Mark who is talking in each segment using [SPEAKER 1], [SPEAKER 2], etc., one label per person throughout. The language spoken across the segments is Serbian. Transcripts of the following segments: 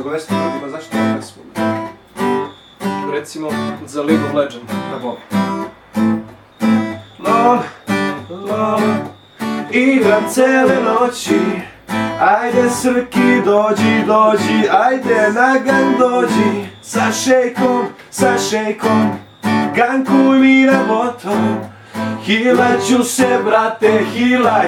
[SPEAKER 1] nego Vesna Gradiva, zašto ovo pesmu?
[SPEAKER 2] Recimo za League of Legends.
[SPEAKER 1] Da bom. Lol, lol, igram cele noći. Ajde Srki dođi, dođi, ajde na gang dođi. Sa šejkom, gankuj mi na botom. Hilaću se brate,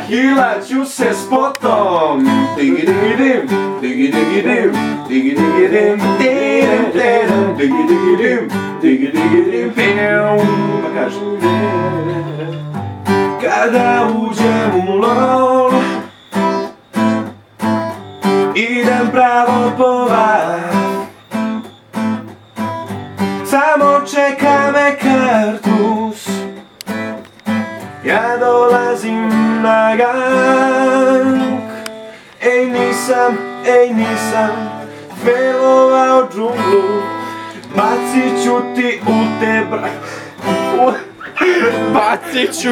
[SPEAKER 1] hilaću se s potom. Digi digi dim, digi digi dim, digi digi dim, didim didim, digi digi dim, digi digi dim, pijum. Pa kaži. Kada uđem u LOL, idem pravo po vas. Samo čeka me kartus, ja dolazim na gang. Ej nisam failovao džunglu, bacit ću ti u te
[SPEAKER 3] Bacit ću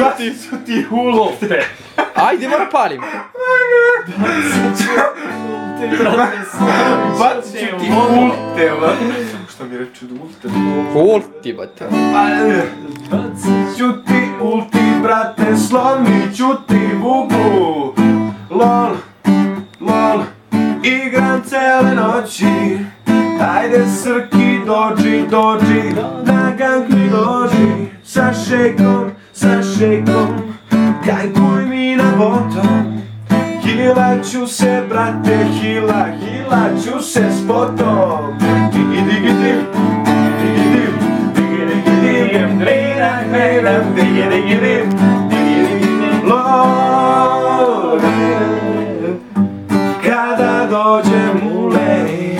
[SPEAKER 3] ti u lopte. Ajde, moram palim.
[SPEAKER 1] Bacit ću ti ulte, šta mi reče da ulte?
[SPEAKER 3] Ulti, bate.
[SPEAKER 1] Bacit ću ti ulti, brate, slomit ću ti bublu. Lol, lol, igram cele noći. Ajde Srki dođi, na gang mi dođi. Sa šejkom, gankuj mi na botom. Hilaću se brate, hilaću se s potom. Digi digi dim, digi dim, digi digi dim, digi digi dim, lol. Kada dođem u lej,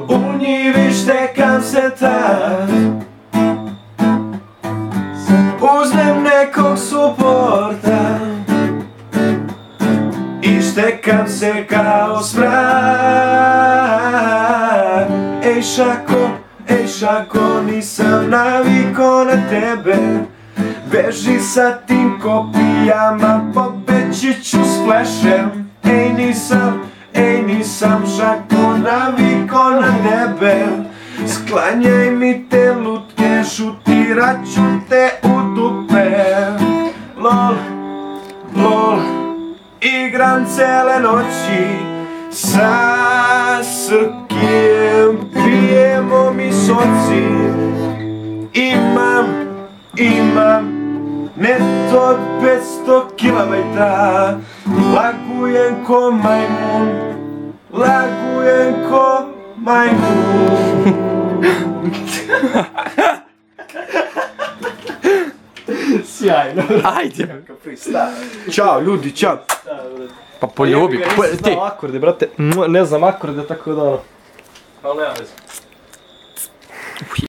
[SPEAKER 1] u njivi štekam se tad. Uzmem nekog suporta i štekam se kao smrad. Ej šako, nisam naviko na tebe. Beži sa tim kopijama, pobeći ću s flešem. Ej nisam šako, naviko na tebe. Sklanjaj mi te lutke, šutirat ću te u dupe. Lol, lol, igram cele noći. Sa Srkijem pijemo mi soci. Imam neto od 500 kilobajta. Lagujem ko majmun.
[SPEAKER 2] Sjajno.
[SPEAKER 3] Ajde.
[SPEAKER 1] Ćao ljudi, ćao.
[SPEAKER 3] Pa poljubi.
[SPEAKER 2] Ja nisam znao akorde, brate. Ne znam akorde, tako da ono. Ali nema veze.